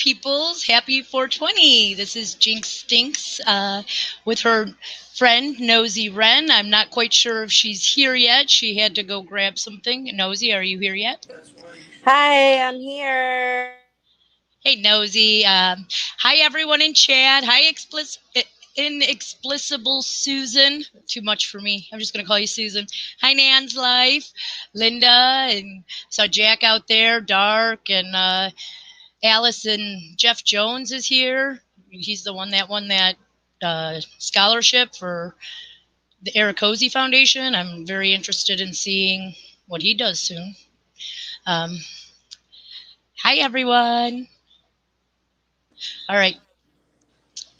peoples. Happy 420. This is Jinx Stinks with her friend Nosy Wren. I'm not quite sure if she's here yet. She had to go grab something. Nosy, are you here yet? Hi, I'm here. Hey, Nosy. Hi, everyone in chat. Hi, Inexplicable Susan. Too much for me. I'm just going to call you Susan. Hi, Nan's Life. Linda. And saw Jack out there. Dark. And Alice and Jeff Jones is here. He's the one that won that scholarship for the Ericosi Foundation. I'm very interested in seeing what he does soon. Um, Hi, everyone. All right.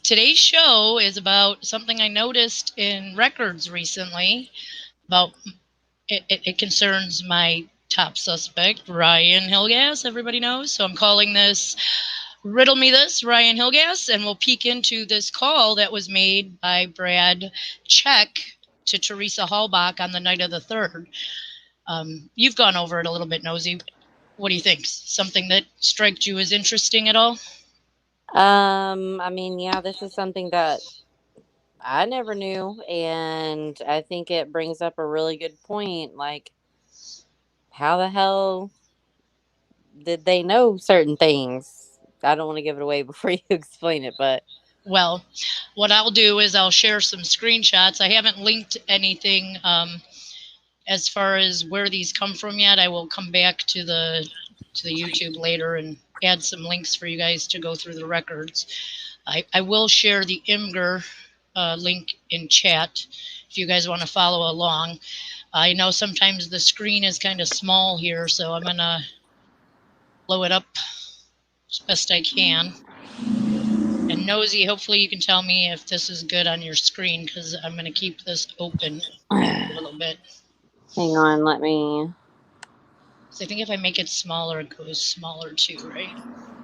Today's show is about something I noticed in records recently. About it concerns my top suspect, Ryan Hillegas. Everybody knows. So I'm calling this Riddle Me This, Ryan Hillegas, and we'll peek into this call that was made by Brad Check to Teresa Hallbach on the night of the 3rd. You've gone over it a little bit, Nosy. What do you think? Something that striked you as interesting at all? Yeah, this is something that I never knew, and I think it brings up a really good point. Like, how the hell did they know certain things? I don't want to give it away before you explain it, but Well, what I'll do is I'll share some screenshots. I haven't linked anything as far as where these come from yet. I will come back to the YouTube later and add some links for you guys to go through the records. I will share the Imgur link in chat if you guys want to follow along. I know sometimes the screen is kind of small here, so I'm going to blow it up as best I can. And Nosy, hopefully you can tell me if this is good on your screen, because I'm going to keep this open a little bit. hang on, let me. So I think if I make it smaller, it goes smaller too, right?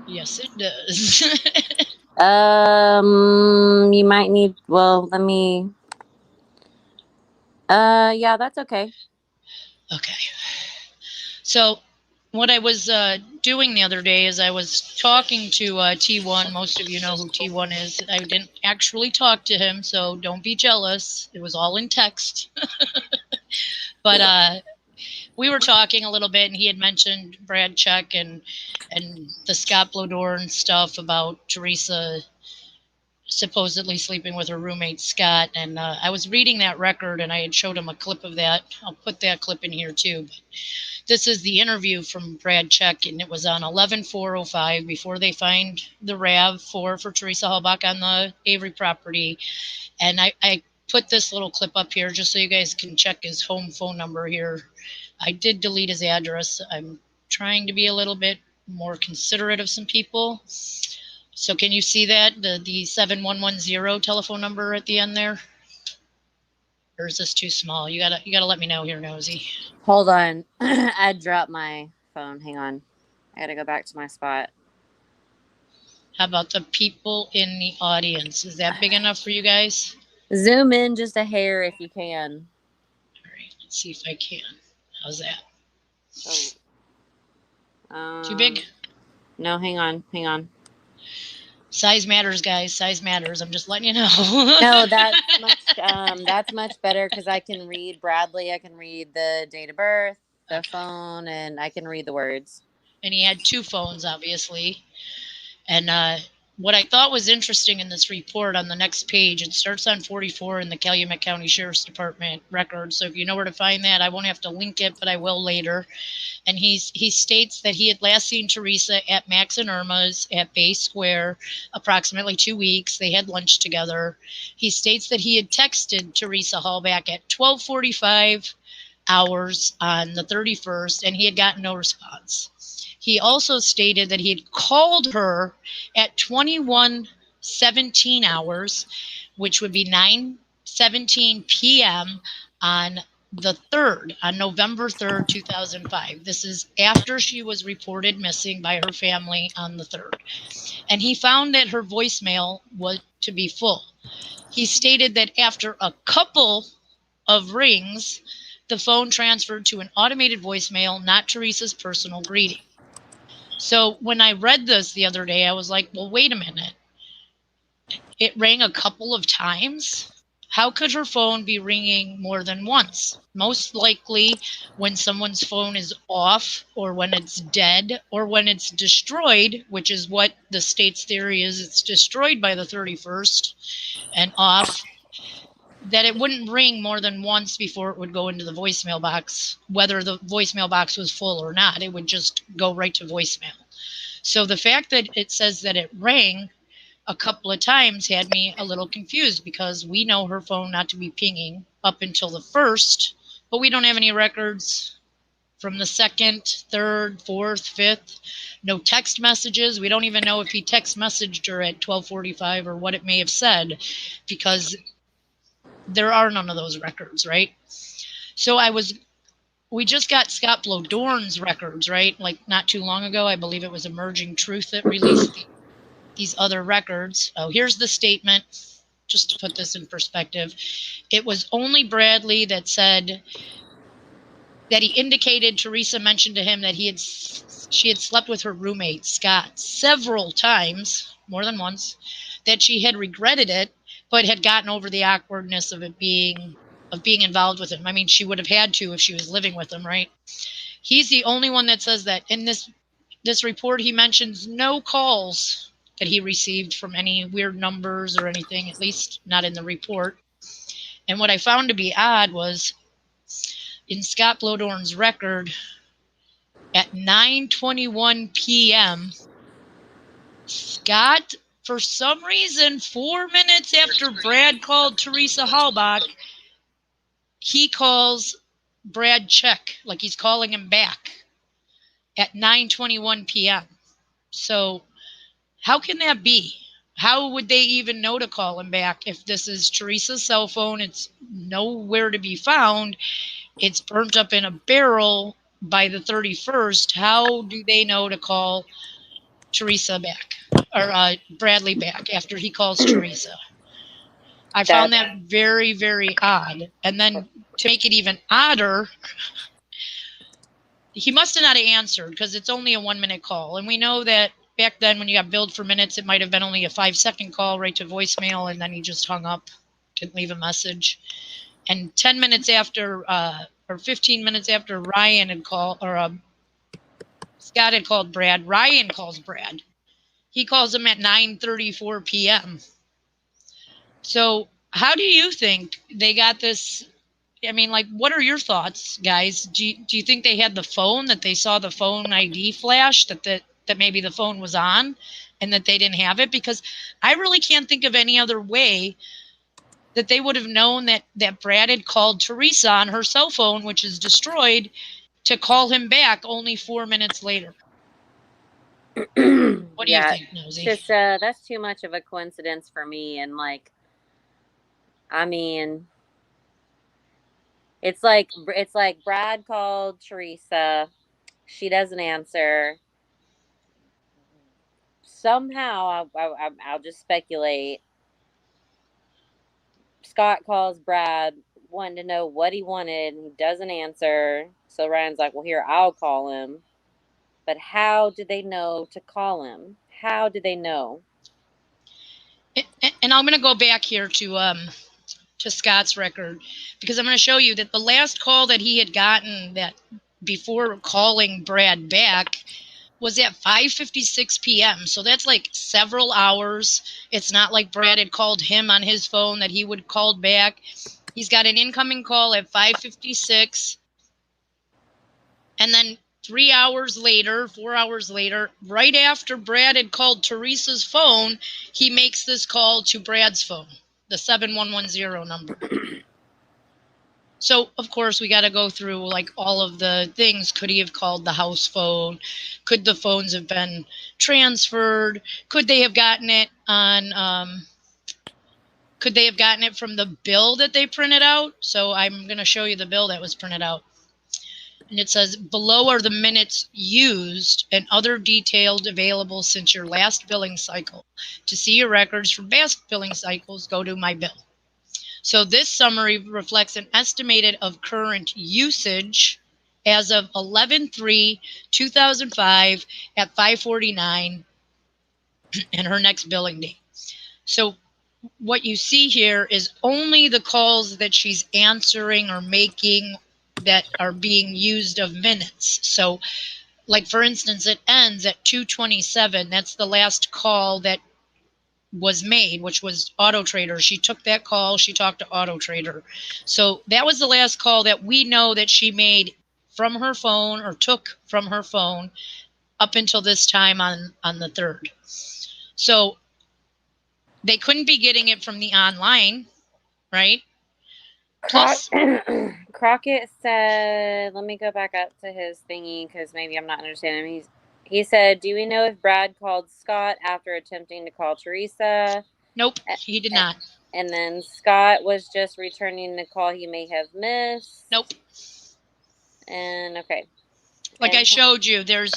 Yes, it does. You might need. Well, let me. Yeah, that's okay. Okay. So what I was doing the other day is I was talking to T1. Most of you know who T1 is. I didn't actually talk to him, so don't be jealous. It was all in text. But we were talking a little bit, and he had mentioned Brad Check and the Scott Blodorn stuff about Teresa supposedly sleeping with her roommate Scott. And I was reading that record, and I had showed him a clip of that. I'll put that clip in here too. But this is the interview from Brad Check, and it was on 11/4/05 before they find the RAV4 for Teresa Hallbach on the Avery property. And I put this little clip up here just so you guys can check his home phone number here. I did delete his address. I'm trying to be a little bit more considerate of some people. So can you see that, the 7110 telephone number at the end there? Or is this too small? You gotta let me know here, Nosy. Hold on. I dropped my phone. Hang on. I gotta go back to my spot. How about the people in the audience? Is that big enough for you guys? Zoom in just a hair if you can. All right, let's see if I can. How's that? Oh. Too big? No, hang on. Hang on. Size matters, guys. Size matters. I'm just letting you know. No, that's much better because I can read Bradley. I can read the date of birth, the phone, and I can read the words. And he had 2 phones, obviously. And what I thought was interesting in this report on the next page, it starts on 44 in the Calumet County Sheriff's Department record. So if you know where to find that, I won't have to link it, but I will later. And he states that he had last seen Teresa at Max and Irma's at Bay Square approximately 2 weeks. They had lunch together. He states that he had texted Teresa Hallbach at 12:45 hours on the 31st, and he had gotten no response. He also stated that he had called her at 21:17 hours, which would be 9:17 p.m. on the 3rd, on November 3rd, 2005. This is after she was reported missing by her family on the 3rd. And he found that her voicemail was to be full. He stated that after a couple of rings, the phone transferred to an automated voicemail, not Teresa's personal greeting. So when I read this the other day, I was like, well, wait a minute. It rang a couple of times. How could her phone be ringing more than once? Most likely when someone's phone is off, or when it's dead, or when it's destroyed, which is what the state's theory is. It's destroyed by the 31st and off, that it wouldn't ring more than once before it would go into the voicemail box, whether the voicemail box was full or not. It would just go right to voicemail. So the fact that it says that it rang a couple of times had me a little confused, because we know her phone not to be pinging up until the first, but we don't have any records from the second, third, fourth, fifth. No text messages. We don't even know if he text messaged her at 12:45 or what it may have said, because there are none of those records, right? So we just got Scott Blodorn's records, right? Like not too long ago, I believe it was Emerging Truth that released these other records. Oh, here's the statement. Just to put this in perspective, it was only Bradley that said that he indicated Teresa mentioned to him that she had slept with her roommate Scott several times, more than once, that she had regretted it, but had gotten over the awkwardness of being involved with him. I mean, she would have had to if she was living with him, right? He's the only one that says that. In this report, he mentions no calls that he received from any weird numbers or anything, at least not in the report. And what I found to be odd was in Scott Blodorn's record at 9:21 p.m., Scott, for some reason, 4 minutes after Brad called Teresa Halbach, he calls Brad Check, like he's calling him back at 9:21 p.m. So how can that be? How would they even know to call him back if this is Teresa's cell phone? It's nowhere to be found. It's burnt up in a barrel by the 31st. How do they know to call Teresa back, or Bradley back after he calls Teresa? I That found that very, very odd. And then to make it even odder, he must have not answered, because it's only a 1 minute call. And we know that back then when you got billed for minutes, it might have been only a 5-second call right to voicemail, and then he just hung up, didn't leave a message. And 10 minutes after, or 15 minutes after Ryan had called, or Scott had called Brad, Ryan calls Brad. He calls him at 9:34 p.m. So how do you think they got this? I mean, like, what are your thoughts, guys? Do you think they had the phone, that they saw the phone ID flash, that maybe the phone was on and that they didn't have it? Because I really can't think of any other way that they would have known that Brad had called Teresa on her cell phone, which is destroyed, to call him back only 4 minutes later. What do you yeah, think, it's Nosy? just that's too much of a coincidence for me. And like, I mean, it's like Brad called Teresa, she doesn't answer. Somehow, I'll just speculate. Scott calls Brad, wanting to know what he wanted, and he doesn't answer. So Ryan's like, "Well, here, I'll call him." But how did they know to call him? How did they know? And I'm going to go back here to Scott's record, because I'm going to show you that the last call that he had gotten, that before calling Brad back, was at 5:56 p.m. So that's like several hours. It's not like Brad had called him on his phone that he would call back. He's got an incoming call at 5:56, and then 3 hours later, 4 hours later, right after Brad had called Teresa's phone, he makes this call to Brad's phone, the 7110 number. So, of course, we got to go through like all of the things. Could he have called the house phone? Could the phones have been transferred? Could they have gotten it on, could they have gotten it from the bill that they printed out? So I'm going to show you the bill that was printed out. And it says, below are the minutes used and other details available since your last billing cycle. To see your records from past billing cycles, go to my bill. So this summary reflects an estimated of current usage as of 11/3/2005 at 5:49 and her next billing date. So what you see here is only the calls that she's answering or making that are being used of minutes. So like for instance, it ends at 2:27. That's the last call that was made, which was Auto Trader. She took that call, she talked to Auto Trader. So that was the last call that we know that she made from her phone or took from her phone up until this time on the 3rd. So they couldn't be getting it from the online, right? Plus, Crockett said, let me go back up to his thingy because maybe I'm not understanding him. He said, do we know if Brad called Scott after attempting to call Teresa? nope, he did not. And then Scott was just returning the call he may have missed. Nope. And okay. Like and I showed you, there's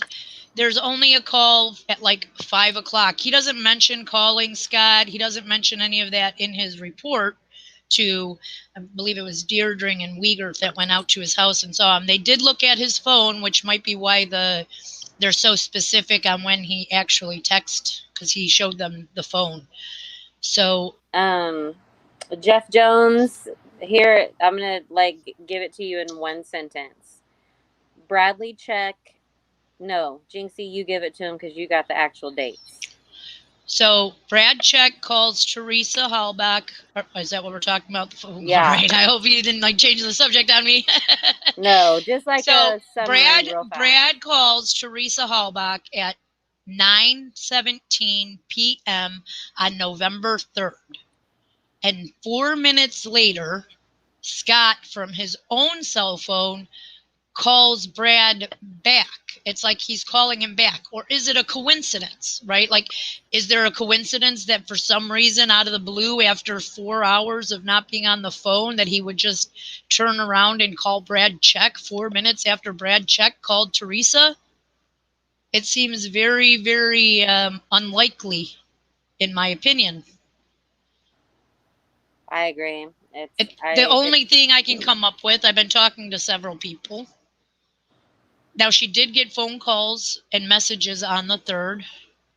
only a call at like 5 o'clock. He doesn't mention calling Scott. He doesn't mention any of that in his report to, I believe it was Deirdre and Wiegert that went out to his house and saw him. They did look at his phone, which might be why they're so specific on when he actually texted, because he showed them the phone. So Jeff Jones, here, I'm going to give it to you in one sentence. Bradley check. No, Jinxie, you give it to him because you got the actual dates. So Brad Check calls Teresa Hallbach. Is that what we're talking about? Yeah. All right. I hope you didn't change the subject on me. No, just like a summary real fast. Brad calls Teresa Hallbach at 9:17 p.m. on November 3rd. And 4 minutes later, Scott from his own cell phone calls Brad back. It's like he's calling him back. Or is it a coincidence, right? Like, is there a coincidence that for some reason out of the blue after 4 hours of not being on the phone that he would just turn around and call Brad Check 4 minutes after Brad Check called Teresa? It seems very, very unlikely, in my opinion. I agree. The only thing I can come up with, I've been talking to several people. Now, she did get phone calls and messages on the 3rd.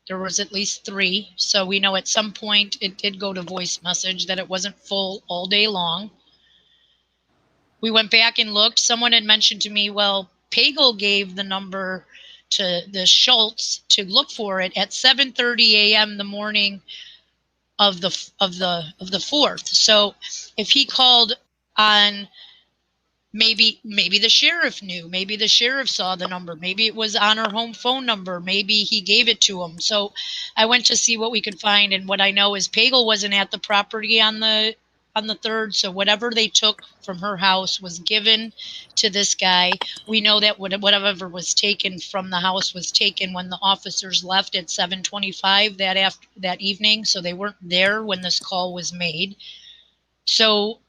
There was at least 3. So we know at some point it did go to voice message, that it wasn't full all day long. We went back and looked. Someone had mentioned to me, well, Pagel gave the number to the Schultz to look for it at 7:30 a.m. the morning of the 4th. So if he called on, maybe the sheriff knew, maybe the sheriff saw the number, maybe it was on her home phone number, maybe he gave it to him. So I went to see what we could find, and what I know is Pagel wasn't at the property on the 3rd, so whatever they took from her house was given to this guy. We know that whatever was taken from the house was taken when the officers left at 7:25 that evening, so they weren't there when this call was made. So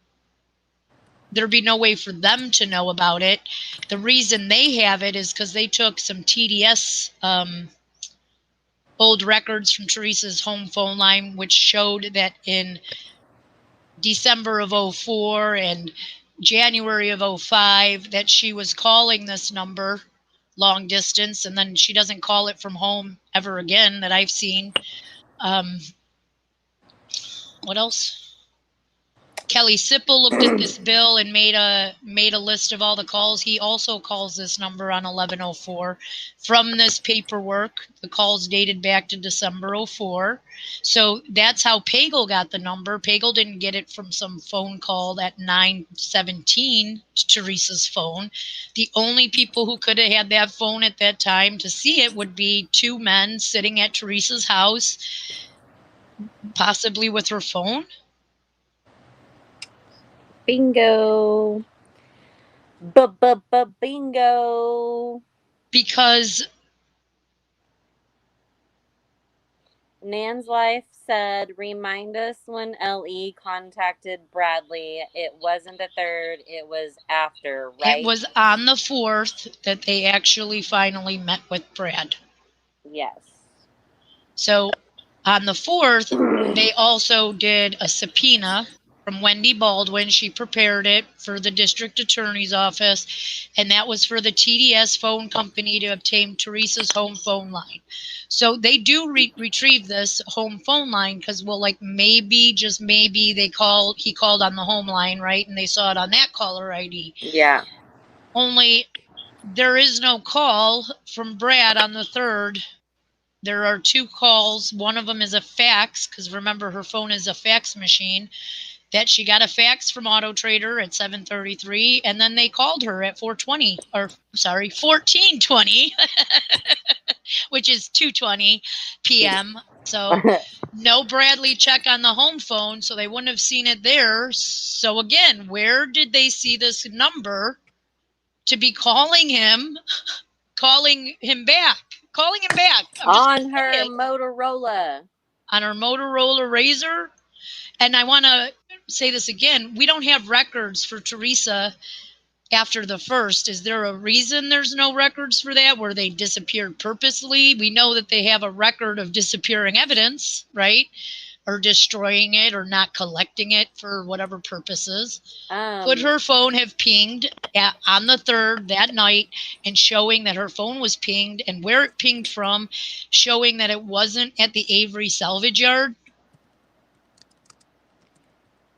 there'd be no way for them to know about it. The reason they have it is because they took some TDS old records from Teresa's home phone line, which showed that in December of 04 and January of 05 that she was calling this number long distance, and then she doesn't call it from home ever again that I've seen. What else? Kelly Sipple looked at this bill and made a list of all the calls. He also calls this number on 1104 from this paperwork. The calls dated back to December 04. So that's how Pagel got the number. Pagel didn't get it from some phone call at 9:17 to Teresa's phone. The only people who could have had that phone at that time to see it would be 2 men sitting at Teresa's house, possibly with her phone. Bingo. Bingo. Because Nan's Life said, remind us when LE contacted Bradley. It wasn't the 3rd, it was after, right? It was on the 4th that they actually finally met with Brad. Yes. So on the 4th, they also did a subpoena from Wendy Baldwin. She prepared it for the district attorney's office, and that was for the TDS phone company to obtain Teresa's home phone line. So they do retrieve this home phone line because, well, like maybe, just maybe, he called on the home line, right? And they saw it on that caller ID. Yeah. Only there is no call from Brad on the 3rd. There are 2 calls. One of them is a fax, because remember, her phone is a fax machine, that she got a fax from Auto Trader at 7:33, and then they called her at 14:20, which is 2:20 p.m. So no Bradley check on the home phone, so they wouldn't have seen it there. So again, where did they see this number to be calling him back? On her Motorola. On her Motorola Razor. And I want to say this again. We don't have records for Teresa after the 1st. Is there a reason there's no records for that, where they disappeared purposely? We know that they have a record of disappearing evidence, right? Or destroying it, or not collecting it for whatever purposes. Could her phone have pinged on the 3rd that night, and showing that her phone was pinged, and where it pinged from, showing that it wasn't at the Avery salvage yard?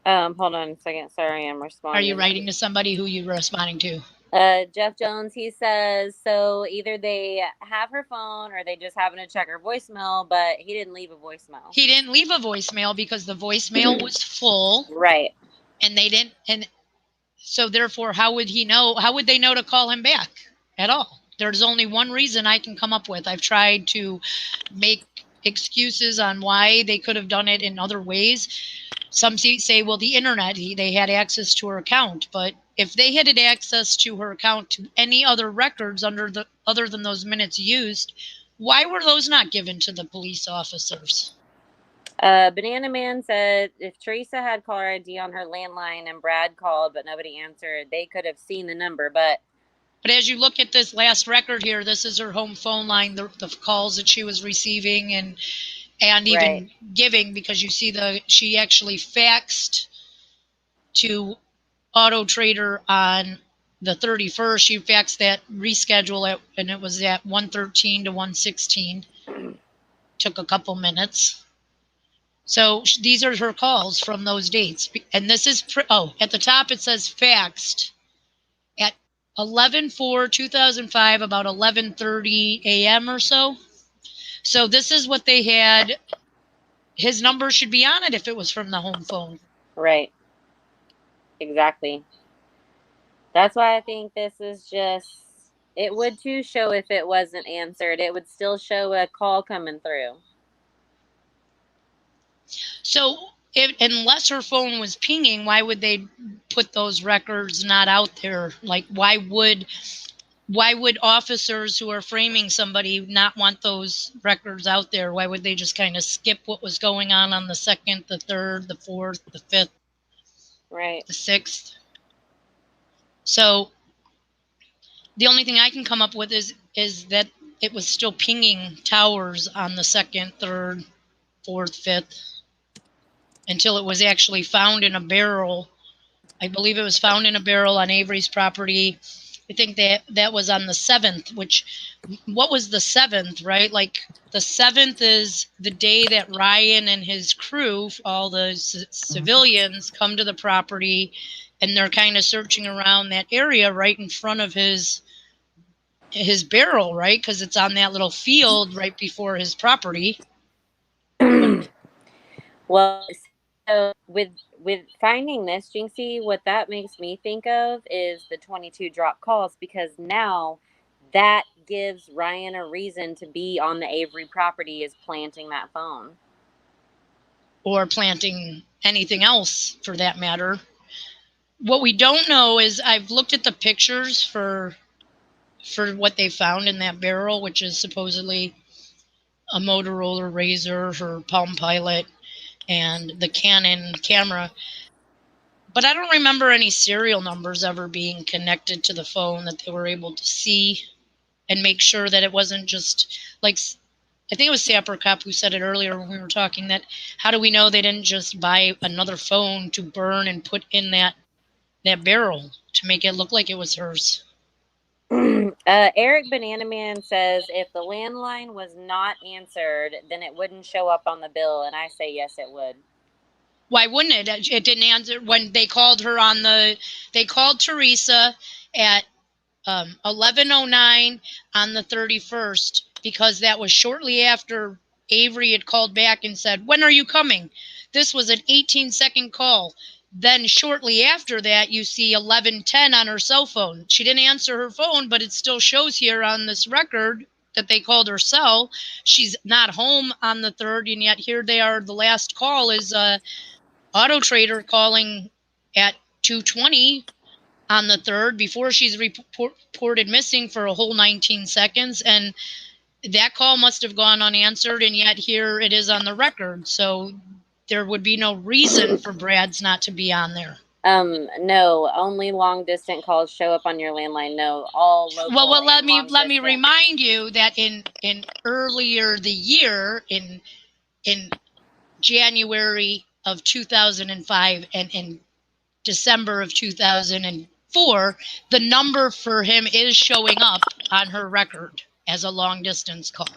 Hold on a second. Sorry, I'm responding. Are you writing to somebody? Who you responding to? Jeff Jones, he says, so either they have her phone or they just happen to check her voicemail, but he didn't leave a voicemail. He didn't leave a voicemail because the voicemail was full. Right. And they didn't, and so therefore, how would they know to call him back at all? There's only one reason I can come up with. I've tried to make excuses on why they could have done it in other ways. Some say, well, the internet, they had access to her account. But if they had access to her account to any other records other than those minutes used, why were those not given to the police officers? Banana Man said if Teresa had caller ID on her landline and Brad called but nobody answered, they could have seen the number. But as you look at this last record here, this is her home phone line, the calls that she was receiving and even giving, because you see she actually faxed to Auto Trader on the 31st. She faxed that reschedule and it was at 1:13 to 1:16. Took a couple minutes. So these are her calls from those dates. And this is, at the top it says faxed at 11/4/2005, about 11:30 a.m. or so. So this is what they had. His number should be on it if it was from the home phone. Right. Exactly. That's why I think this is just, it would too show if it wasn't answered. It would still show a call coming through. So unless her phone was pinging, why would they put those records not out there? Like, why would officers who are framing somebody not want those records out there? Why would they just kind of skip what was going on the 2nd, the 3rd, the 4th, the 5th, right, the 6th? So the only thing I can come up with is that it was still pinging towers on the 2nd, 3rd, 4th, 5th, until it was actually found in a barrel. I believe it was found in a barrel on Avery's property. I think that was on the 7th, what was the 7th, right? Like, the 7th is the day that Ryan and his crew, all the civilians, come to the property, and they're kind of searching around that area right in front of his barrel, right? Because it's on that little field right before his property. Well, so with finding this, Jinxie, what that makes me think of is the 22 drop calls, because now that gives Ryan a reason to be on the Avery property, is planting that phone. Or planting anything else, for that matter. What we don't know is, I've looked at the pictures for what they found in that barrel, which is supposedly a Motorola Razor, her Palm Pilot, and the Canon camera. But I don't remember any serial numbers ever being connected to the phone that they were able to see and make sure that it wasn't just like, I think it was Sapper Cop who said it earlier when we were talking, that how do we know they didn't just buy another phone to burn and put in that barrel to make it look like it was hers? Eric Banana Man says if the landline was not answered, then it wouldn't show up on the bill, and I say yes, it would. Why wouldn't it? It didn't answer when they called her on the. They called Teresa at 11:09 on the 31st, because that was shortly after Avery had called back and said, "When are you coming?" This was an 18-second call. Then shortly after that, you see 11:10 on her cell phone. She didn't answer her phone, but it still shows here on this record that they called her cell. She's not home on the 3rd, and yet here they are. The last call is Auto Trader calling at 2:20 on the 3rd before she's reported missing for a whole 19 seconds. And that call must have gone unanswered, and yet here it is on the record. So there would be no reason for Brad's not to be on there. No, only long distance calls show up on your landline. No, all local. Well, let me remind you that in earlier the year, in January of 2005 and in December of 2004, the number for him is showing up on her record as a long distance call.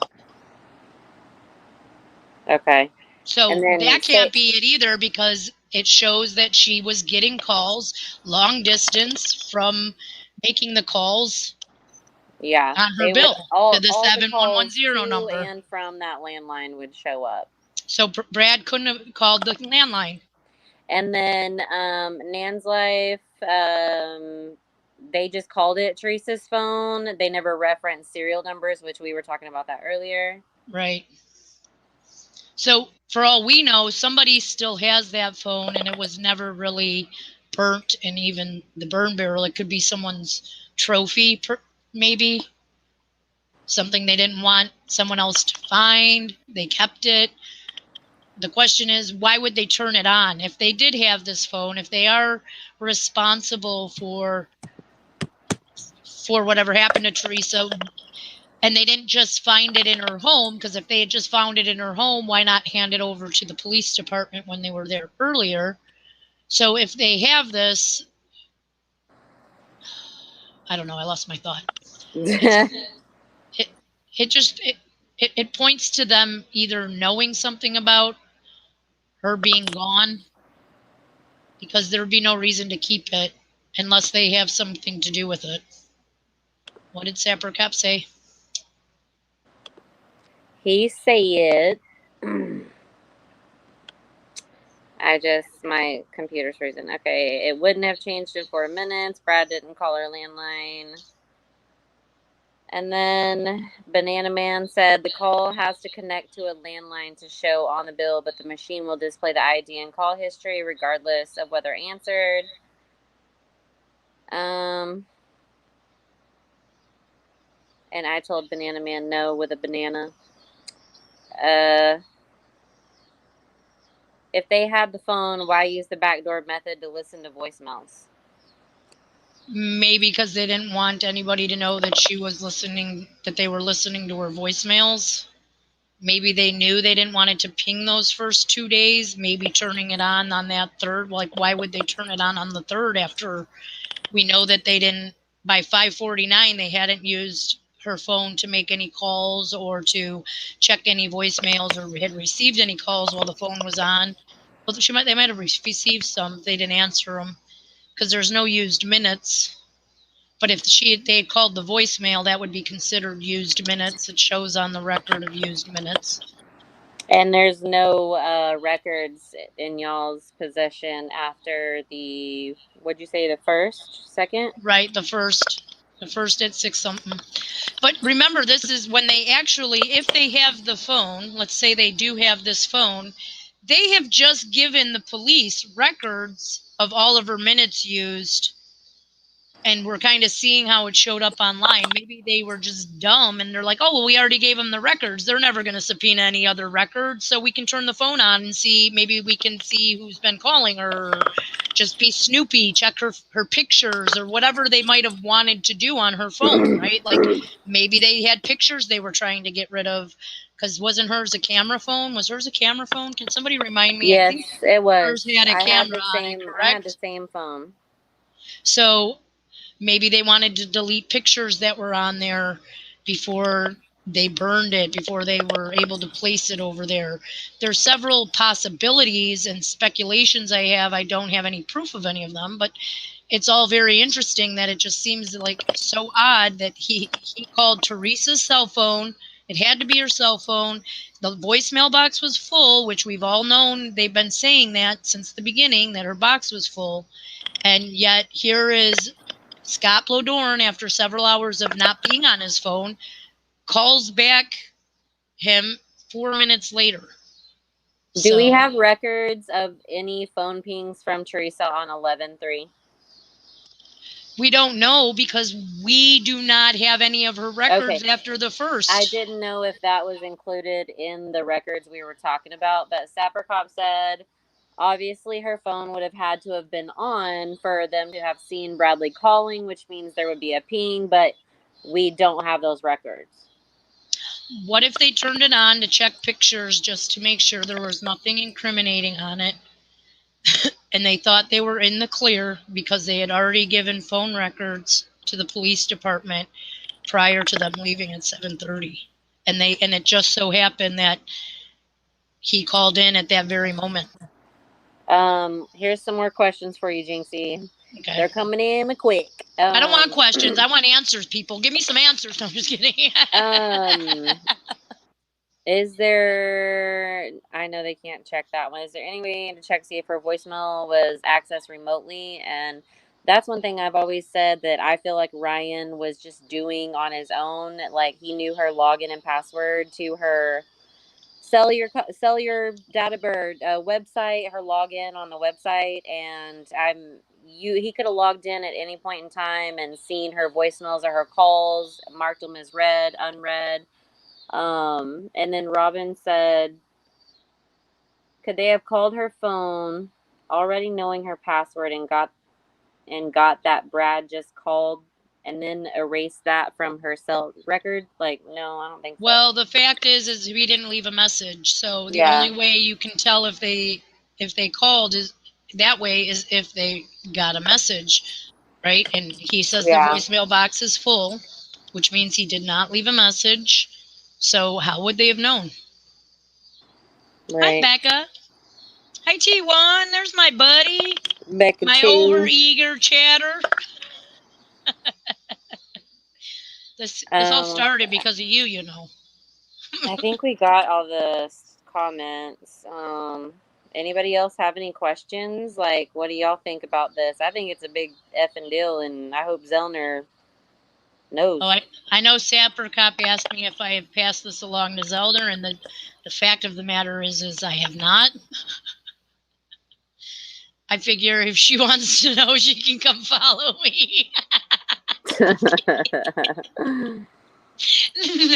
Okay. So that can't be it either, because it shows that she was getting calls long distance from making the calls. Yeah. On her bill to the 7110 number. And from that landline would show up. So Brad couldn't have called the landline. And then Nan's Life, they just called it Teresa's phone. They never referenced serial numbers, which we were talking about that earlier. Right. So for all we know, somebody still has that phone, and it was never really burnt. And even the burn barrel, it could be someone's trophy, maybe. Something they didn't want someone else to find. They kept it. The question is, why would they turn it on? If they did have this phone, if they are responsible for whatever happened to Teresa, and they didn't just find it in her home, because if they had just found it in her home, why not hand it over to the police department when they were there earlier? So if they have this, I don't know, I lost my thought. It points to them either knowing something about her being gone, because there would be no reason to keep it unless they have something to do with it. What did Sapper Cop say? He said, my computer's freezing. Okay, it wouldn't have changed in 4 minutes. Brad didn't call her landline. And then Banana Man said the call has to connect to a landline to show on the bill, but the machine will display the ID and call history regardless of whether answered. And I told Banana Man no with a banana. If they had the phone, why use the backdoor method to listen to voicemails? Maybe because they didn't want anybody to know that she was listening, that they were listening to her voicemails. Maybe they knew they didn't want it to ping those first 2 days. Maybe turning it on that 3rd. Like, why would they turn it on the 3rd after we know that they didn't, by 5:49, they hadn't used her phone to make any calls or to check any voicemails or had received any calls while the phone was on. Well, they might have received some if they didn't answer them, because there's no used minutes. But if they had called the voicemail, that would be considered used minutes. It shows on the record of used minutes. And there's no records in y'all's possession after the, what'd you say, the 1st, 2nd? Right, the first at 6 something. But remember, this is when they actually, if they have the phone, let's say they do have this phone, they have just given the police records of all of her minutes used, and we're kind of seeing how it showed up online. Maybe they were just dumb, and they're like, oh, well, we already gave them the records. They're never going to subpoena any other records, so we can turn the phone on and see, maybe we can see who's been calling her, or just be snoopy, check her pictures, or whatever they might have wanted to do on her phone, right? Like, maybe they had pictures they were trying to get rid of. Because wasn't hers a camera phone? Was hers a camera phone? Can somebody remind me? I Yes, think it was. hers had a camera on it, I had the correct? same phone. So maybe they wanted to delete pictures that were on there before they burned it, before they were able to place it over there. There's several possibilities and speculations I have. I don't have any proof of any of them, but it's all very interesting that it just seems like so odd that he called Teresa's cell phone. It had to be her cell phone. The voicemail box was full, which we've all known. They've been saying that since the beginning, that her box was full. And yet here is Scott Blodorn, after several hours of not being on his phone, calls back him 4 minutes later. Do we So have records of any phone pings from Teresa on 11/3? we don't know because we do not have any of her records Okay. after the I first. didn't know if that was included in the records we were talking about, but Sapper Cop said obviously her phone would have had to have been on for them to have seen Bradley calling, which means there would be a ping, but we don't have those records. What if they turned it on to check pictures just to make sure there was nothing incriminating on it? And they thought they were in the clear because they had already given phone records to the police department prior to them leaving at 7:30. And it just so happened that he called in at that very moment. Here's some more questions for you, Jinxie. Okay. They're coming in quick. I don't want questions. I want answers, people. Give me some answers. No, I'm just kidding. Is there, I know they can't check that one. Is there any way to check, see if her voicemail was accessed remotely? And that's one thing I've always said that I feel like Ryan was just doing on his own. Like he knew her login and password to her cellular data bird website, her login on the website, and he could have logged in at any point in time and seen her voicemails or her calls, marked them as read, unread. And then Robin said, could they have called her phone already knowing her password and got that Brad just called and then erased that from her cell record? Like, no, I don't think so. Well, the fact is we didn't leave a message. So the only way you can tell if they called is that way is if they got a message, right? And he says the voicemail box is full, which means he did not leave a message. So how would they have known? Right. Hi, Becca. Hi, T1. There's my buddy. Becca My over-eager chatter. This all started because of you, you know. I think we got all the comments. Anybody else have any questions? Like, what do y'all think about this? I think it's a big effing deal, and I hope Zellner knows. Oh, I know Sapper Cop asked me if I have passed this along to Zellner, and the fact of the matter is I have not. I figure if she wants to know, she can come follow me.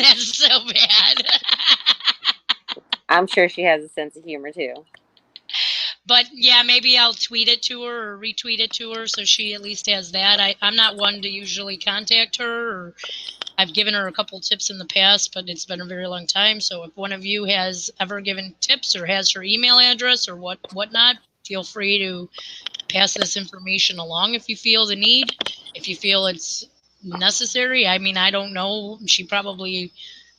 That's so bad. I'm sure she has a sense of humor too. But yeah, maybe I'll tweet it to her or retweet it to her so she at least has that. I'm not one to usually contact her, or I've given her a couple tips in the past, but it's been a very long time. So if one of you has ever given tips or has her email address or whatnot, feel free to pass this information along if you feel the need, if you feel it's necessary. I mean, I don't know.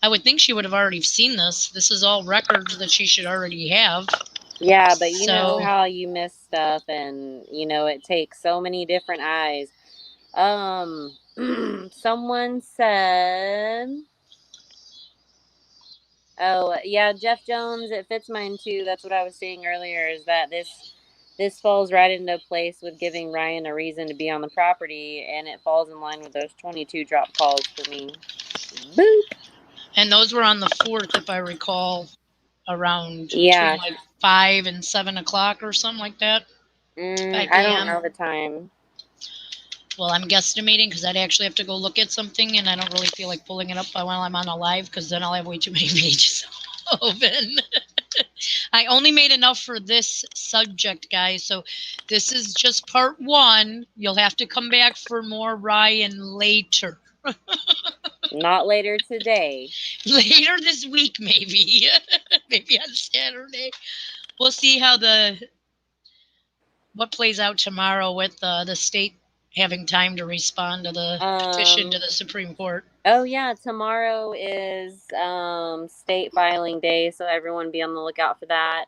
I would think she would have already seen this. This is all records that she should already have. Yeah, but you know how you miss stuff, and it takes so many different eyes. Someone said, oh yeah, Jeff Jones, it fits mine too. That's what I was saying earlier, is that this falls right into place with giving Ryan a reason to be on the property, and it falls in line with those 22 drop calls for me. Boop. And those were on the 4th, if I recall, around between like 5 and 7 o'clock or something like that. I don't know the time. Well, I'm guesstimating because I'd actually have to go look at something, and I don't really feel like pulling it up while I'm on a live because then I'll have way too many pages open. I only made enough for this subject, guys, so this is just part 1. You'll have to come back for more Ryan later. Not later today. Later this week, maybe. Maybe on Saturday. We'll see how what plays out tomorrow with the state having time to respond to the petition to the Supreme Court. Oh yeah, tomorrow is state filing day, so everyone be on the lookout for that.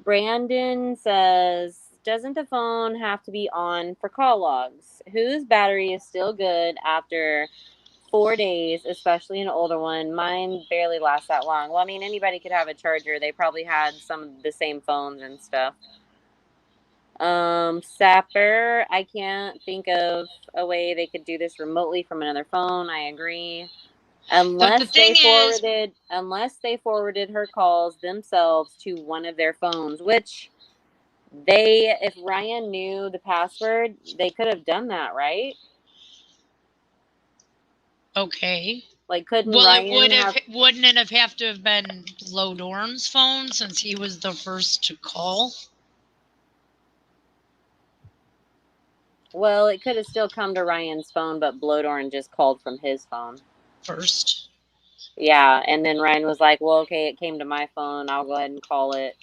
Brandon says, doesn't the phone have to be on for call logs? Whose battery is still good after 4 days, especially an older one? Mine barely lasts that long. Well, I mean, anybody could have a charger. They probably had some of the same phones and stuff. Sapper, I can't think of a way they could do this remotely from another phone. I agree. Unless they forwarded her calls themselves to one of their phones, which if Ryan knew the password, they could have done that, right? Okay. Like, couldn't Well, Ryan wouldn't it have to have been Blowdorn's phone since he was the first to call? Well, it could have still come to Ryan's phone, but Blowdorn just called from his phone first. Yeah, and then Ryan was like, well, okay, it came to my phone. I'll go ahead and call it.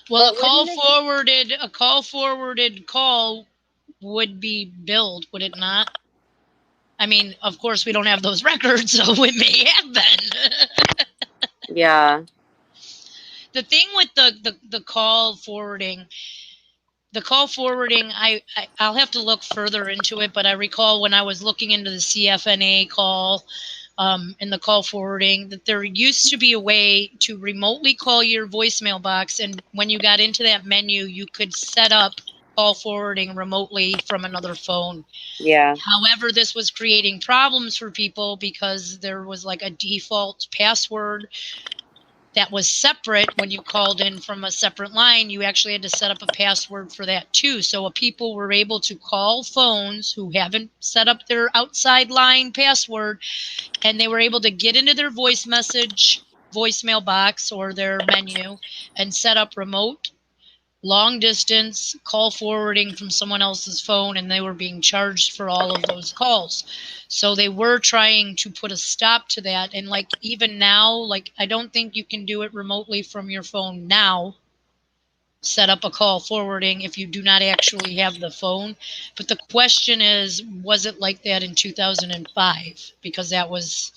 Well, a call forwarded call would be billed, would it not? I mean, of course, we don't have those records, so it may have been. Yeah. The thing with the call forwarding, I'll have to look further into it, but I recall when I was looking into the CFNA call and the call forwarding that there used to be a way to remotely call your voicemail box, and when you got into that menu, you could set up call forwarding remotely from another phone. Yeah. However, this was creating problems for people because there was like a default password that was separate. When you called in from a separate line, you actually had to set up a password for that too. So people were able to call phones who haven't set up their outside line password, and they were able to get into their voicemail box or their menu and set up remote long distance call forwarding from someone else's phone, and they were being charged for all of those calls. So they were trying to put a stop to that. And like even now, like I don't think you can do it remotely from your phone now, set up a call forwarding if you do not actually have the phone. But the question is, was it like that in 2005? Because that was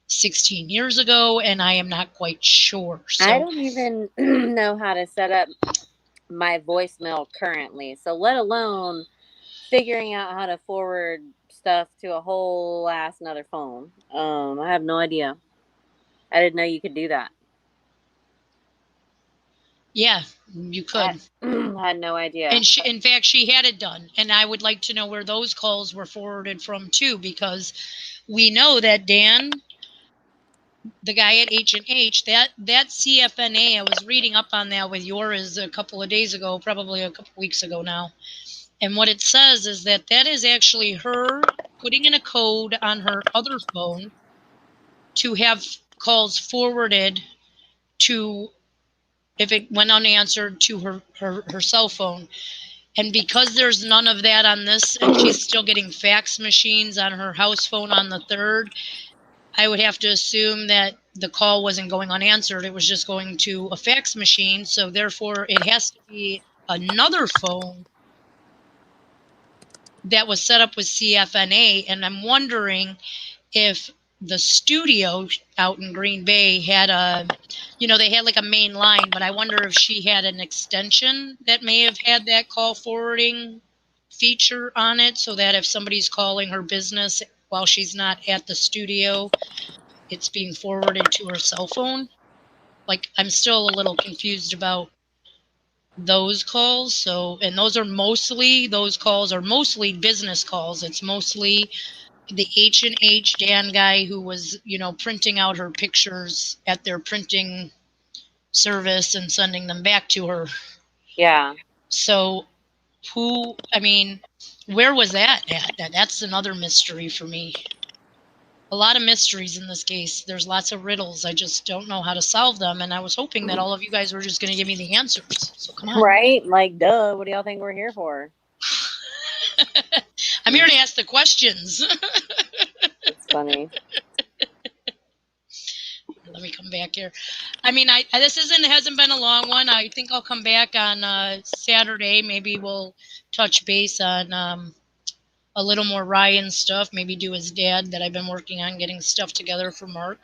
16 years ago, and I am not quite sure. So I don't even know how to set up my voicemail currently, so let alone figuring out how to forward stuff to a whole ass another phone. I have no idea. I didn't know you could do that. Yeah, you could. I had no idea. And in fact, she had it done. And I would like to know where those calls were forwarded from too, because we know that Dan, the guy at H&H, that CFNA, I was reading up on that with yours a couple of days ago, probably a couple weeks ago now. And what it says is that is actually her putting in a code on her other phone to have calls forwarded to, if it went unanswered, to her cell phone. And because there's none of that on this, and she's still getting fax machines on her house phone on the 3rd, I would have to assume that the call wasn't going unanswered. It was just going to a fax machine. So therefore, it has to be another phone that was set up with CFNA. And I'm wondering if the studio out in Green Bay had they had like a main line, but I wonder if she had an extension that may have had that call forwarding feature on it, so that if somebody's calling her business while she's not at the studio, it's being forwarded to her cell phone. Like, I'm still a little confused about those calls. So, and those calls are mostly business calls. It's mostly the H&H Dan guy who was, printing out her pictures at their printing service and sending them back to her. Yeah. So where was that at? That's another mystery for me. A lot of mysteries in this case. There's lots of riddles. I just don't know how to solve them, and I was hoping that all of you guys were just going to give me the answers. So come on. Right? Like, duh. What do y'all think we're here for? I'm here to ask the questions. It's funny. Let me come back here. I mean, this hasn't been a long one. I think I'll come back on Saturday. Maybe we'll touch base on a little more Ryan stuff. Maybe do his dad that I've been working on getting stuff together for Mark.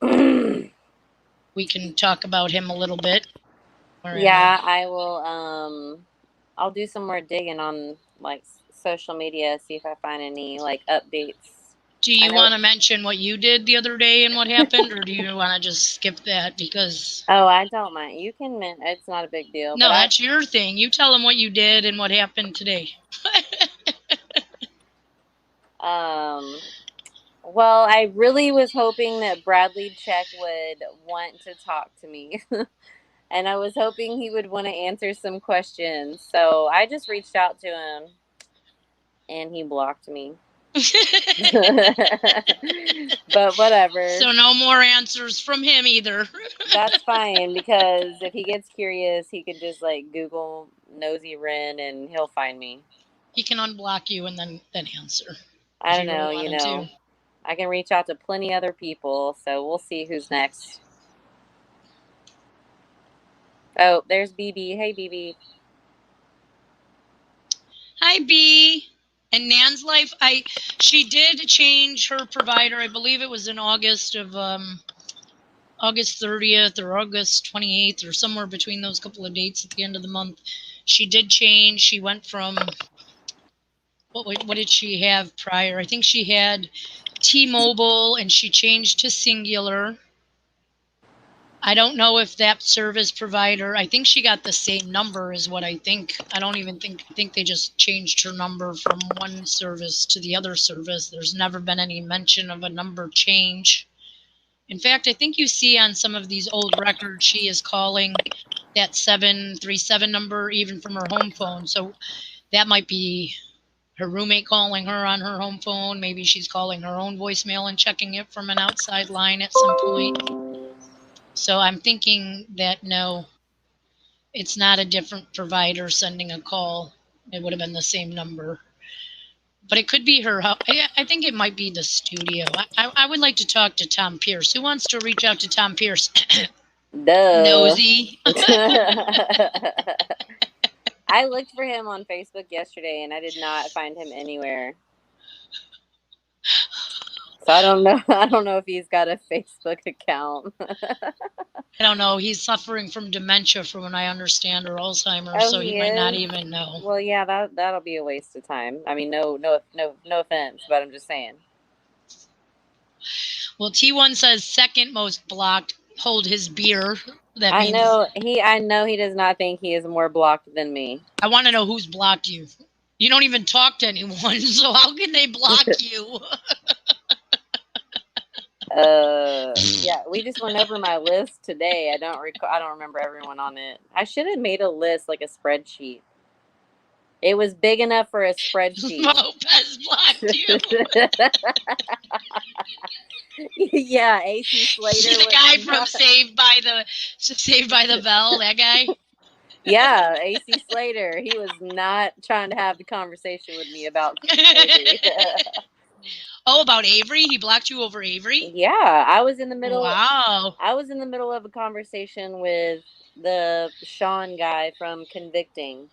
We can talk about him a little bit. Yeah, I will. I'll do some more digging on like social media, see if I find any like updates. Do you want to mention what you did the other day and what happened, or do you want to just skip that? Because I don't mind. You can. It's not a big deal. No, that's your thing. You tell them what you did and what happened today. Well, I really was hoping that Bradley Check would want to talk to me. And I was hoping he would want to answer some questions. So I just reached out to him and he blocked me. But whatever. So no more answers from him either. That's fine, because if he gets curious, he could just like Google Nosy Wren and he'll find me. He can unblock you and then answer. I don't know, I can reach out to plenty other people, so we'll see who's next. Oh, there's BB. Hey, BB. Hi, B. And Nan's Life, she did change her provider. I believe it was in August of August 30th or August 28th or somewhere between those couple of dates at the end of the month. She did change. She went from what did she have prior? I think she had T-Mobile and she changed to Singular. I don't know if that service provider, I think she got the same number is what I think. I don't even think they just changed her number from one service to the other service. There's never been any mention of a number change. In fact, I think you see on some of these old records, she is calling that 737 number even from her home phone. So that might be her roommate calling her on her home phone. Maybe she's calling her own voicemail and checking it from an outside line at some point. So I'm thinking that no, it's not a different provider sending a call. It would have been the same number. But it could be her. I think it might be the studio. I would like to talk to Tom Pierce. Who wants to reach out to Tom Pierce? Duh. Nosy. I looked for him on Facebook yesterday and I did not find him anywhere. So I don't know if he's got a Facebook account. I don't know. He's suffering from dementia, from what I understand, or Alzheimer's, so he might not even know. Well, yeah, that'll be a waste of time. I mean, no offense, but I'm just saying. Well, T1 says second most blocked. Hold his beer. That means I know he does not think he is more blocked than me. I want to know who's blocked you. You don't even talk to anyone, so how can they block you? Yeah, we just went over my list today. I don't remember everyone on it. I should have made a list, like a spreadsheet. It was big enough for a spreadsheet. Lopez blocked you. Yeah, AC Slater. The guy from Saved by the Bell, that guy. Yeah, AC Slater. He was not trying to have the conversation with me about Avery. Oh, about Avery? He blocked you over Avery? Yeah, I was in the middle. Wow. I was in the middle of a conversation with the Sean guy from Convicting.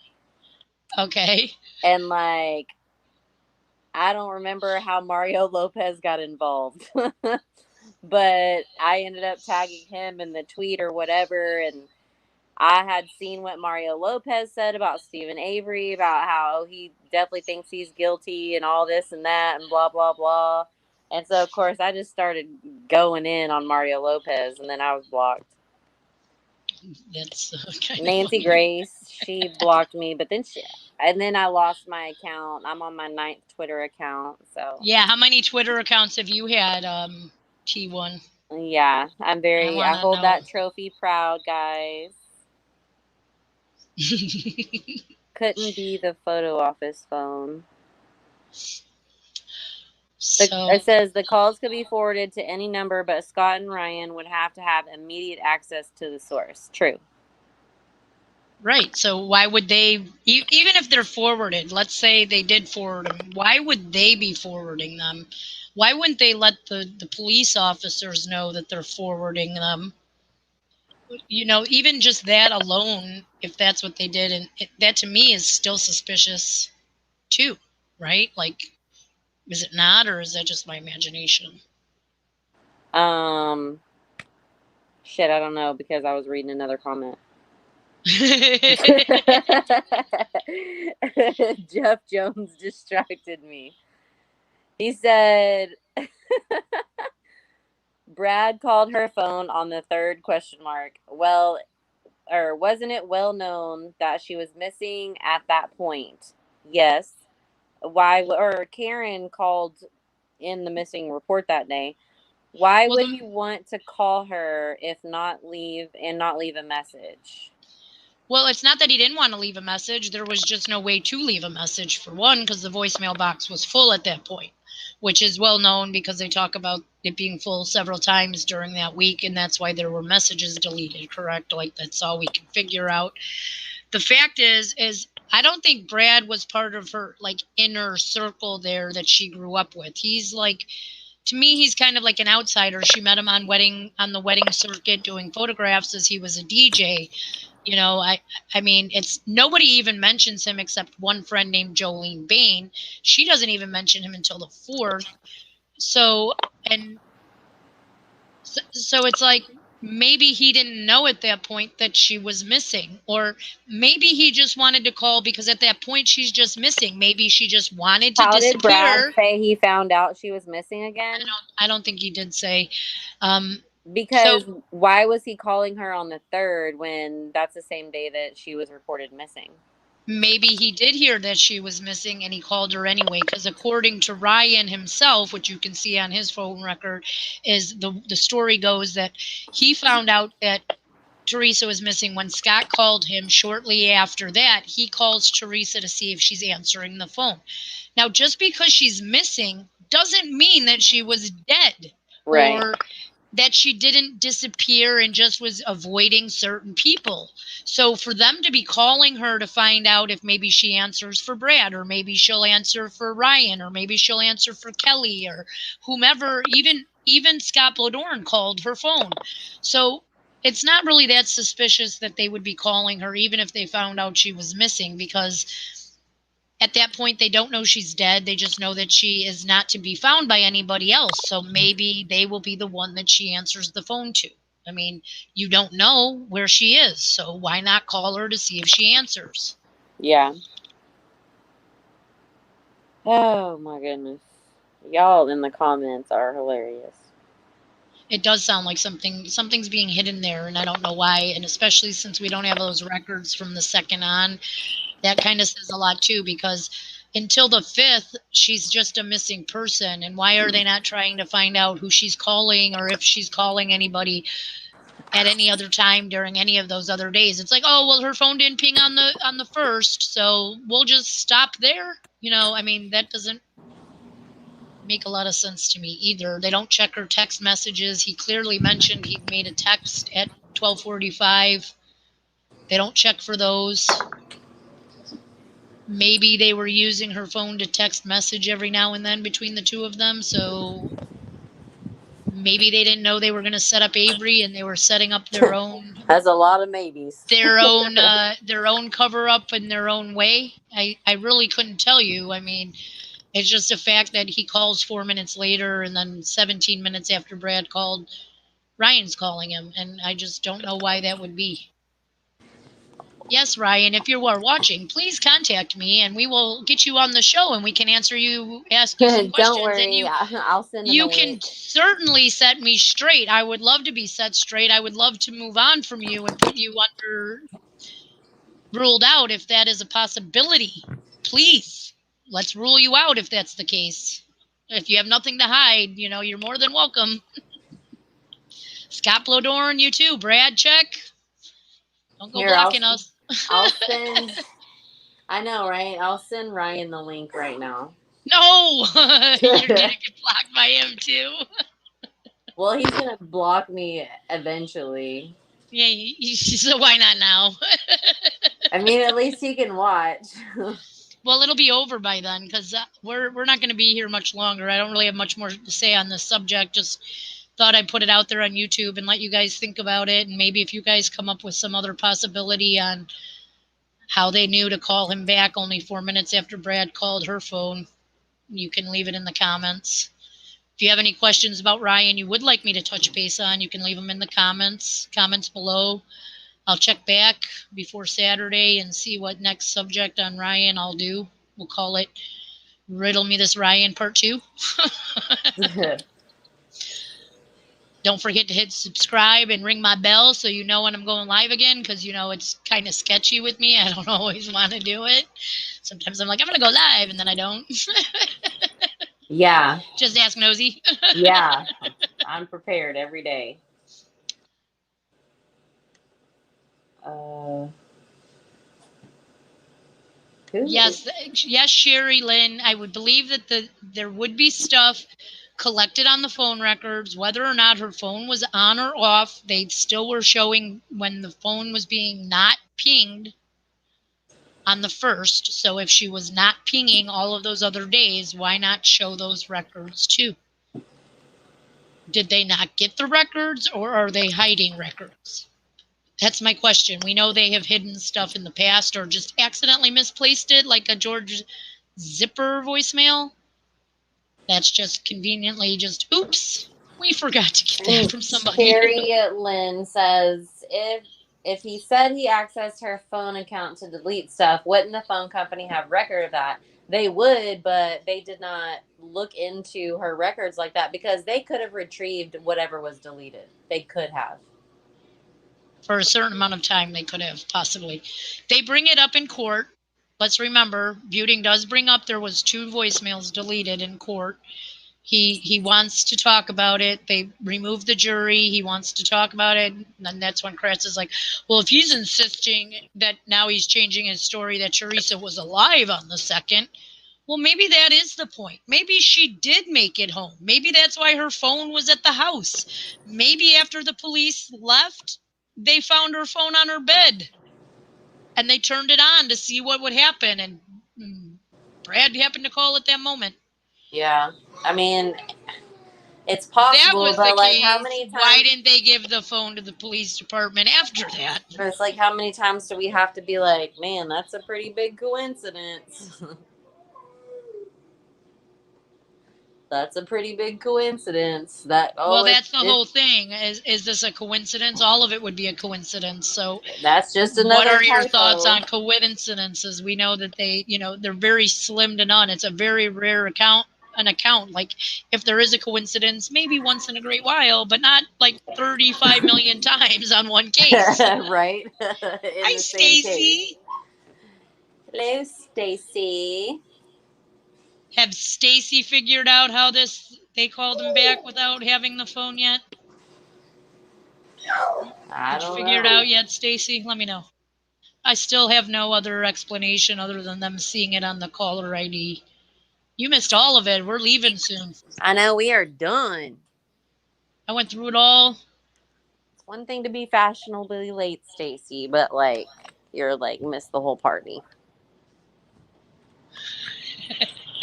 Okay. And like, I don't remember how Mario Lopez got involved, but I ended up tagging him in the tweet or whatever, and I had seen what Mario Lopez said about Stephen Avery, about how he definitely thinks he's guilty and all this and that and blah, blah, blah. And so, of course, I just started going in on Mario Lopez, and then I was blocked. That's Nancy Grace, she blocked me, but then then I lost my account. I'm on my 9th Twitter account, so. Yeah, how many Twitter accounts have you had, T1? Yeah, I hold that trophy proud, guys. Couldn't be the photo office phone. It says the calls could be forwarded to any number, but Scott and Ryan would have to have immediate access to the source. True. Right. So why would they, even if they're forwarded, let's say they did forward them, why would they be forwarding them? Why wouldn't they let the police officers know that they're forwarding them? Even just that alone, if that's what they did, and that to me is still suspicious too, right? Like, is it not, or is that just my imagination? Um, Shit, I don't know because I was reading another comment. Jeff Jones distracted me. He said Brad called her phone on the third question mark. Well, or wasn't it well known that she was missing at that point? Yes. Why? Or Karen called in the missing report that day. Why Well, would he want to call her if not leave a message? Well, it's not that he didn't want to leave a message. There was just no way to leave a message, for one, because the voicemail box was full at that point, which is well known because they talk about it being full several times during that week, and that's why there were messages deleted, correct? Like, that's all we can figure out. The fact is I don't think Brad was part of her, like, inner circle there that she grew up with. He's like, to me, he's kind of like an outsider. She met him on the wedding circuit doing photographs as he was a DJ. I mean, it's nobody even mentions him except one friend named Jolene Bain. She doesn't even mention him until the fourth. So, and so it's like maybe he didn't know at that point that she was missing, or maybe he just wanted to call because at that point she's just missing. Maybe she just wanted to How did Brad disappear. say he found out she was missing again? I don't think he did say. Um, so Because why was he calling her on the third when that's the same day that she was reported missing? maybe he did hear that she was missing and he called her anyway, because according to Ryan himself, which you can see on his phone record, is the story goes that he found out that Teresa was missing when Scott called him. Shortly after that, he calls Teresa to see if she's answering the phone. Now, just because she's missing doesn't mean that she was dead, Right. or that she didn't disappear and just was avoiding certain people. So for them to be calling her to find out if maybe she answers for Brad, or maybe she'll answer for Ryan, or maybe she'll answer for Kelly, or whomever, even Scott Blodorn called her phone. So it's not really that suspicious that they would be calling her even if they found out she was missing, because at that point they don't know she's dead. They just know that she is not to be found by anybody else. So maybe they will be the one that she answers the phone to. I mean, you don't know where she is, so why not call her to see if she answers? Yeah. Oh my goodness. Y'all in the comments are hilarious. It does sound like something's being hidden there, and I don't know why. And especially since we don't have those records from the second on, that kind of says a lot too, because until the fifth, she's just a missing person. And why are they not trying to find out who she's calling, or if she's calling anybody at any other time during any of those other days? It's like, oh well, her phone didn't ping on the first, so we'll just stop there. I mean, that doesn't make a lot of sense to me either. They don't check her text messages. He clearly mentioned he made a text at 12:45. They don't check for those. Maybe they were using her phone to text message every now and then between the two of them, so maybe they didn't know they were going to set up Avery, and they were setting up their own That's a lot of maybes. their own cover up in their own way. I really couldn't tell you. I mean, it's just a fact that he calls 4 minutes later, and then 17 minutes after Brad called, Ryan's calling him, and I just don't know why that would be. Yes, Ryan, if you are watching, please contact me and we will get you on the show and we can ask you some Don't questions, and worry, I'll send him a you can link. certainly set me straight. I would love to be set straight. I would love to move on from you and put you under ruled out if that is a possibility. Please, let's rule you out if that's the case. If you have nothing to hide, you're more than welcome. Scott Blodorn, you too. Brad, check. Don't go Here, blocking us. I'll send. I know, right? I'll send Ryan the link right now. No, you're gonna get blocked by him too. Well, he's gonna block me eventually. Yeah, so why not now? I mean, at least you can watch. Well, it'll be over by then because we're not going to be here much longer. I don't really have much more to say on this subject. Just thought I'd put it out there on YouTube and let you guys think about it. And maybe if you guys come up with some other possibility on how they knew to call him back only 4 minutes after Brad called her phone, you can leave it in the comments. If you have any questions about Ryan you would like me to touch base on, you can leave them in the comments below. I'll check back before Saturday and see what next subject on Ryan I'll do. We'll call it Riddle Me This Ryan Part 2. Don't forget to hit subscribe and ring my bell so you know when I'm going live again, because it's kind of sketchy with me. I don't always want to do it. Sometimes I'm like, I'm going to go live, and then I don't. Yeah. Just ask Nosy. Yeah. I'm prepared every day. Yes, Sherry Lynn. I would believe that there would be stuff collected on the phone records, whether or not her phone was on or off. They still were showing when the phone was being not pinged on the 1st. So if she was not pinging all of those other days, why not show those records too? Did they not get the records, or are they hiding records? That's my question. We know they have hidden stuff in the past or just accidentally misplaced it, like a George Zipper voicemail. That's just conveniently just, oops, we forgot to get that from somebody. Sherry Lynn says, if he said he accessed her phone account to delete stuff, wouldn't the phone company have record of that? They would, but they did not look into her records like that, because they could have retrieved whatever was deleted. They could have. For a certain amount of time, they could have, possibly. They bring it up in court. Let's remember, Buting does bring up there was 2 voicemails deleted in court. He wants to talk about it. They removed the jury. He wants to talk about it. And that's when Kratz is like, well, if he's insisting that now he's changing his story that Teresa was alive on the 2nd, well, maybe that is the point. Maybe she did make it home. Maybe that's why her phone was at the house. Maybe after the police left, they found her phone on her bed. And they turned it on to see what would happen. And Brad happened to call at that moment. Yeah. I mean, it's possible, that was but the like, case. how many times? Why didn't they give the phone to the police department after that? It's like, how many times do we have to be like, man, that's a pretty big coincidence. That's a pretty big coincidence. Well, that's the whole thing. Is this a coincidence? All of it would be a coincidence. So that's just another what are your typo. thoughts on coincidences? We know that they're very slim to none. It's a very rare account. Like, if there is a coincidence, maybe once in a great while, but not like 35 million times on one case. Right? Hi, Stacy. Hello, Stacy. Have Stacy figured out how they called him back without having the phone yet? I don't know. Did you figure it out yet, Stacy? Let me know. I still have no other explanation other than them seeing it on the caller ID. You missed all of it. We're leaving soon. I know, we are done. I went through it all. It's one thing to be fashionably late, Stacy, but like, you're like missed the whole party.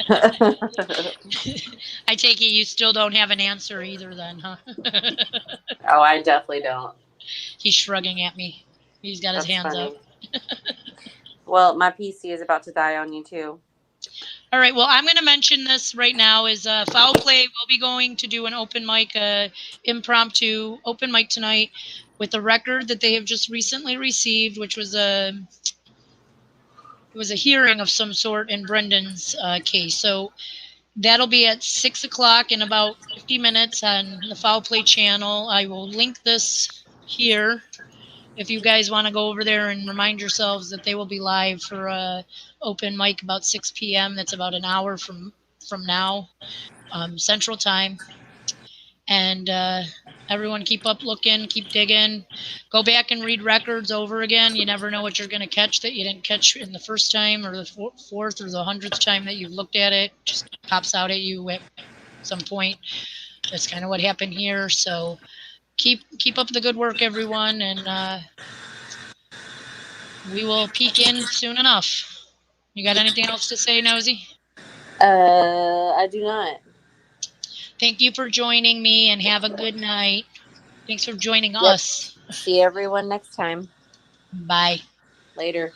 I take it you still don't have an answer either then, huh? Oh, I definitely don't. He's shrugging at me. He's got his hands up. Well, my PC is about to die on you too. All right, well, I'm going to mention this right now is Foul Play will be going to do an open mic, impromptu open mic tonight with a record that they have just recently received, which was it was a hearing of some sort in Brendan's case. So that'll be at 6 o'clock in about 50 minutes on the Foul Play channel. I will link this here if you guys want to go over there and remind yourselves that they will be live for open mic about 6 p.m. That's about an hour from now, Central Time. And everyone keep up looking, keep digging. Go back and read records over again. You never know what you're going to catch that you didn't catch in the first time or the fourth or the 100th time that you've looked at it. Just pops out at you at some point. That's kind of what happened here. So keep up the good work, everyone, and we will peek in soon enough. You got anything else to say, Nosy? I do not. Thank you for joining me and have a good night. Thanks for joining Yep. us. See everyone next time. Bye. Later.